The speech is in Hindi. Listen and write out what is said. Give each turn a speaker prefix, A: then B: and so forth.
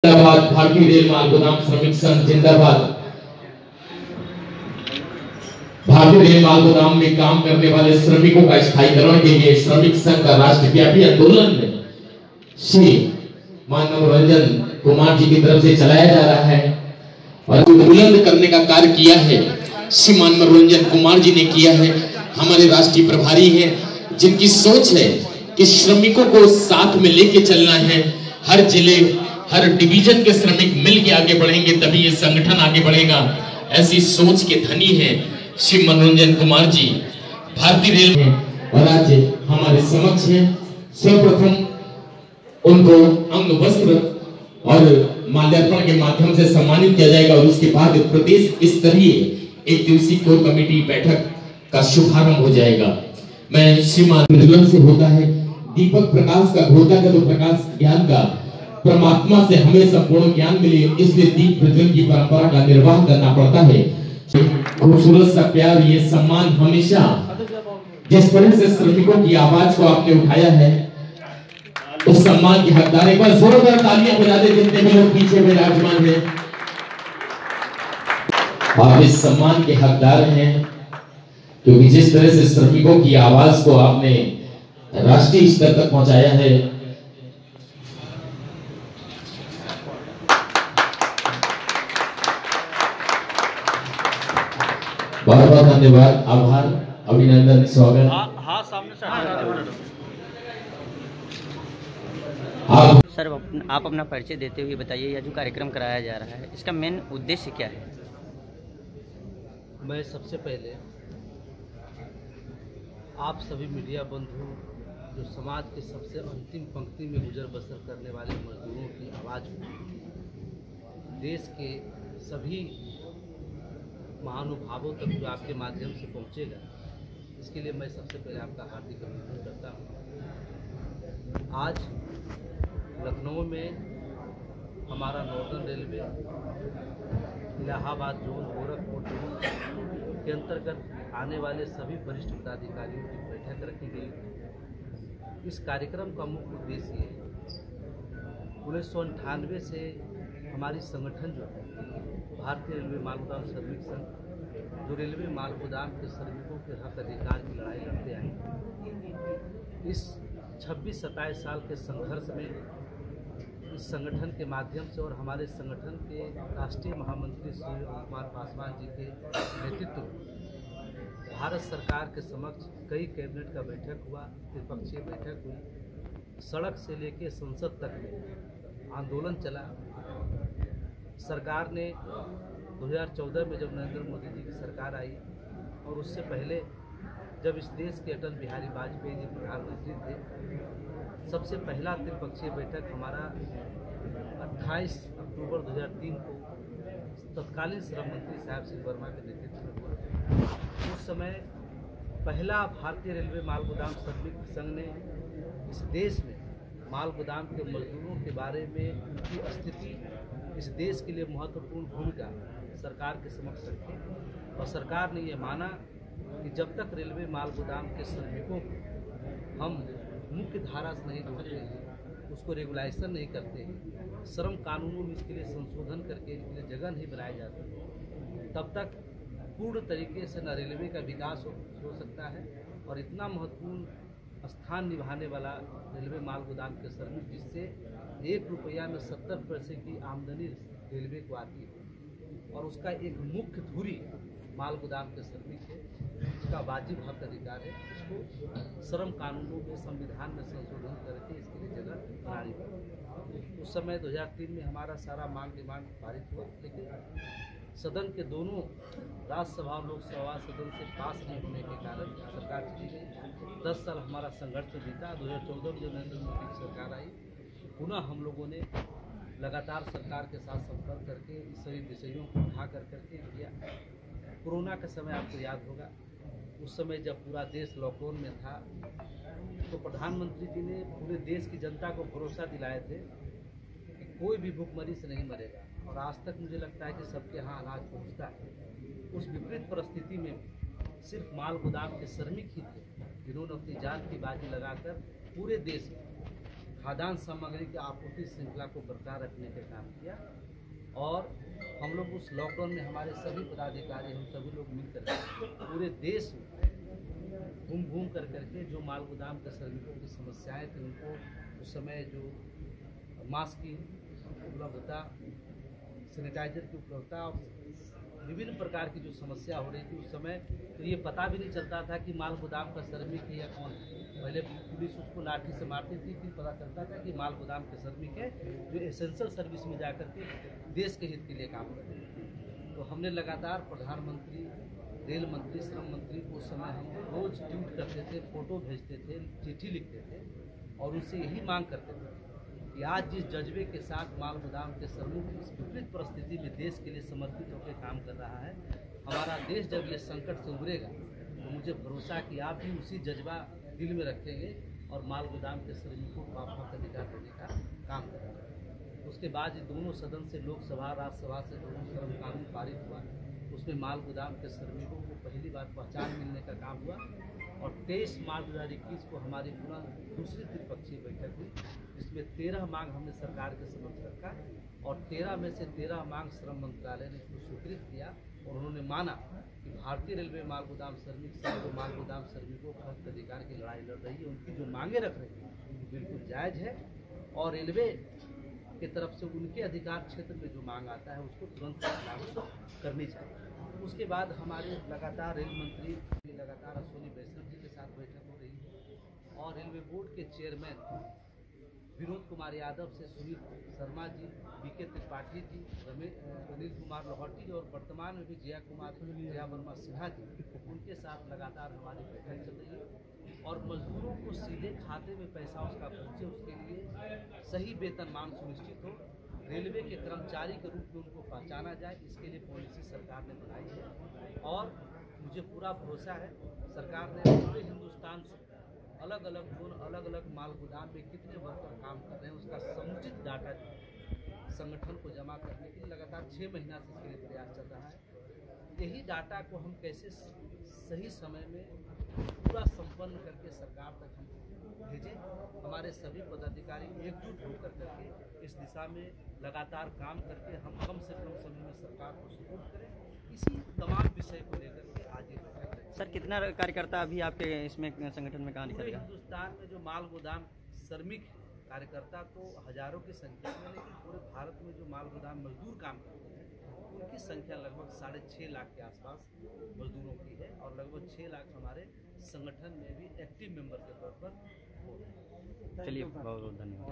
A: जिंदाबाद। भारतीय रेल माल गोदाम श्रमिक संघ जिंदाबाद। भारतीय रेल माल गोदाम में काम करने वाले श्रमिकों का स्थायीकरण के लिए श्रमिक संघ का राष्ट्रव्यापी आंदोलन श्री माननीय मनोरंजन कुमार जी की तरफ से चलाया जा रहा है और बुलंद करने का कार्य किया है श्री माननीय मनोरंजन कुमार जी ने किया है। हमारे राष्ट्रीय प्रभारी हैं जिनकी सोच है कि श्रमिकों को साथ में लेके चलना है। हर जिले हर डिवीजन के श्रमिक मिल के आगे बढ़ेंगे तभी ये संगठन आगे बढ़ेगा। ऐसी सोच के धनी है श्री मनोरंजन कुमार जी भारतीय रेल में और आज हमारे समक्ष है। सर्वप्रथम उनको अंग वस्त्र और माल्यार्पण के माध्यम से सम्मानित किया जाएगा और उसके बाद प्रदेश स्तरीय एक दिवसीय कोर कमेटी बैठक का शुभारंभ हो जाएगा। मैं श्रीमान प्रज्वलन से होता है दीपक प्रकाश का होता है तो प्रकाश ज्ञान का परमात्मा से हमें संपूर्ण ज्ञान मिले, इसलिए दीप प्रज्वलन की परंपरा का निर्वाह करना पड़ता है। खूबसूरत सा प्यार, ये सम्मान हमेशा जिस तरह से श्रमिकों की आवाज को आपने उठाया है उस सम्मान के हकदार एक बार जोरदार तालियां बजा दे जितने भी लोग पीछे विराजमान हैं। आप इस सम्मान के हकदार हैं क्योंकि जिस तरह से श्रमिकों की आवाज को आपने राष्ट्रीय स्तर तक पहुंचाया है। बहुत बहुत धन्यवाद, आभार, अभिनंदन, स्वागत।
B: हाँ सामने से
A: आप
B: सर आप अपना परिचय देते हुए बताइए, यह जो कार्यक्रम कराया जा रहा है इसका मेन उद्देश्य क्या है?
C: मैं सबसे पहले आप सभी मीडिया बंधु जो समाज के सबसे अंतिम पंक्ति में गुजर बसर करने वाले मजदूरों की आवाज़ को देश के सभी महानुभावों तक जो आपके माध्यम से पहुंचेगा, इसके लिए मैं सबसे पहले आपका हार्दिक अभिनंदन करता हूं। आज लखनऊ में हमारा northern railway Allahabad zone Gorakhpur zone के अंतर्गत आने वाले सभी वरिष्ठ पदाधिकारियों की बैठक रखी गई। इस कार्यक्रम का मुख्य उद्देश्य 1998 से हमारी संगठन जो है भारतीय रेलवे माल गोदाम श्रमिक संघ जो रेलवे माल गोदाम के श्रमिकों के हक अधिकार की लड़ाई लड़ते आए, इस 26-27 साल के संघर्ष में इस संगठन के माध्यम से और हमारे संगठन के राष्ट्रीय महामंत्री श्री कुमार पासवान जी के नेतृत्व में भारत सरकार के समक्ष कई कैबिनेट का बैठक हुआ, त्रिपक्षीय बैठक हुई, सड़क से लेकर संसद तक में आंदोलन चला। सरकार ने 2014 में जब नरेंद्र मोदी जी की सरकार आई और उससे पहले जब इस देश के अटल बिहारी वाजपेयी जी प्रधानमंत्री थे, सबसे पहला त्रिपक्षीय बैठक हमारा 28 अक्टूबर 2003 को तत्कालीन श्रम मंत्री साहब सिंह वर्मा के नेतृत्व में हुआ। उस समय पहला भारतीय रेलवे माल गोदाम श्रमिक संघ ने इस देश में माल गोदाम के मजदूरों के बारे में उनकी स्थिति, इस देश के लिए महत्वपूर्ण भूमिका सरकार के समक्ष रखी और सरकार ने ये माना कि जब तक रेलवे माल गोदाम के श्रमिकों को हम मुख्य धारा से नहीं जोड़ते हैं, उसको रेगुलाइजेशन नहीं करते हैं, श्रम कानूनों में इसके लिए संशोधन करके इसके लिए जगह नहीं बनाई जाती, तब तक पूर्ण तरीके से न रेलवे का विकास हो सकता है और इतना महत्वपूर्ण स्थान निभाने वाला रेलवे माल गोदाम के श्रमिक जिससे 1 रुपया में 70 पैसे की आमदनी रेलवे को आती है और उसका एक मुख्य धुरी माल गोदाम के श्रमिक है, उसका वाजिब हक अधिकार है, उसको श्रम कानूनों में संविधान में संशोधन करके इसके लिए जगह बनानी पड़ी। उस समय 2003 में हमारा सारा मांग डिमांड पारित हुआ, लेकिन सदन के दोनों राज्यसभा और लोकसभा सदन से पास नहीं होने के कारण सरकार चली गई। 10 साल हमारा संघर्ष बीता। 2014 में जब नरेंद्र मोदी की सरकार आई, पुनः हम लोगों ने लगातार सरकार के साथ संपर्क करके इस सभी विषयों को उठा करके किया। कोरोना के समय आपको याद होगा, उस समय जब पूरा देश लॉकडाउन में था तो प्रधानमंत्री जी ने पूरे देश की जनता को भरोसा दिलाए थे कि कोई भी भूखमरी से नहीं मरेगा और आज तक मुझे लगता है कि सबके यहाँ अनाज पहुँचता है। उस विपरीत परिस्थिति में सिर्फ माल गोदाम के श्रमिक ही थे जिन्होंने अपनी जान की बाजी लगाकर पूरे देश में खाद्यान्न सामग्री की आपूर्ति श्रृंखला को बरकरार रखने का काम किया। और हम लोग उस लॉकडाउन में हमारे सभी पदाधिकारी, हम सभी लोग मिलकर पूरे देश में घूम करके जो माल गोदाम के श्रमिकों की समस्याएं थी, उनको उस समय जो मास्क की उपलब्धता, सैनिटाइजर की उपलब्धता और विभिन्न प्रकार की जो समस्या हो रही थी उस समय, तो ये पता भी नहीं चलता था कि माल गोदाम का श्रमिक है या कौन है। पहले पुलिस उसको लाठी से मारती थी, फिर पता चलता था कि माल गोदाम के श्रमिक है जो एसेंशियल सर्विस में जाकर के देश के हित के लिए काम कर रहे हैं। तो हमने लगातार प्रधानमंत्री, रेल मंत्री, श्रम मंत्री को उस समय हम रोज ट्वीट करते थे, फोटो भेजते थे, चिट्ठी लिखते थे और उनसे यही मांग करते थे कि आज जिस जज्बे के साथ माल गोदाम के श्रमिक इस विपरीत परिस्थिति में देश के लिए समर्पित होकर काम कर रहा है, हमारा देश जब ये संकट से उभरेगा तो मुझे भरोसा है कि आप भी उसी जज्बा दिल में रखेंगे और माल गोदाम के श्रमिकों को आपका अधिकार देने का काम करेंगे। उसके बाद ये दोनों सदन से, लोकसभा राज्यसभा से दोनों श्रम कानून पारित हुआ। उसमें माल गोदाम के श्रमिकों को पहली बार पहचान मिलने का काम हुआ और 23 मार्च 2021 को हमारी पुनः दूसरी त्रिपक्षीय बैठक हुई, जिसमें 13 मांग हमने सरकार के समक्ष रखा और 13 में से 13 मांग श्रम मंत्रालय ने इसको स्वीकृत किया और उन्होंने माना कि भारतीय रेलवे माल गोदाम श्रमिक संघ जो माल गोदाम श्रमिकों के हक अधिकार की लड़ाई लड़ रही है, उनकी जो मांगे रख रही है उनकी बिल्कुल जायज़ है और रेलवे की तरफ से उनके अधिकार क्षेत्र में जो मांग आता है उसको तुरंत लागू करनी चाहिए। उसके बाद हमारे लगातार रेल मंत्री लगातार अश्विनी वैष्णव जी के साथ बैठक हो रही है और रेलवे बोर्ड के चेयरमैन विनोद कुमार यादव से सुनील शर्मा जी, बीके त्रिपाठी जी, अनिल कुमार लाहौटी और वर्तमान में भी जया वर्मा सिन्हा जी, उनके साथ लगातार हमारी बैठक चल रही है और मजदूरों को सीधे खाते में पैसा उसका पहुँचे, उसके लिए सही वेतनमान सुनिश्चित हो, रेलवे के कर्मचारी के रूप में उनको पहचाना जाए, इसके लिए पॉलिसी सरकार ने बनाई है। और मुझे पूरा भरोसा है सरकार ने पूरे हिंदुस्तान से अलग अलग जोन, अलग अलग माल गोदाम में कितने वर्कर काम कर रहे हैं उसका समुचित डाटा संगठन को जमा करने के लिए लगातार 6 महीना से इसके लिए प्रयास चल रहा है। यही डाटा को हम कैसे सही समय में पूरा संपन्न करके सरकार तक हम भेजें, हमारे सभी पदाधिकारी एकजुट होकर करके इस दिशा में लगातार काम करके हम कम से कम समय में सरकार को सपोर्ट करें। इसी तमाम विषय को लेकर के आज ये
B: सर, कितना कार्यकर्ता अभी आपके इसमें संगठन में कहाँ दिखा
C: पूरे
B: देगा?
C: हिंदुस्तान में जो माल गोदाम श्रमिक कार्यकर्ता तो हजारों की संख्या में, लेकिन पूरे भारत में जो माल गोदाम मजदूर काम करते हैं उनकी संख्या लगभग 6.5 लाख के आसपास मजदूरों की है और लगभग 6 लाख हमारे संगठन में भी एक्टिव मेंबर के तौर पर हो रहे हैं।
B: चलिए, बहुत बहुत धन्यवाद।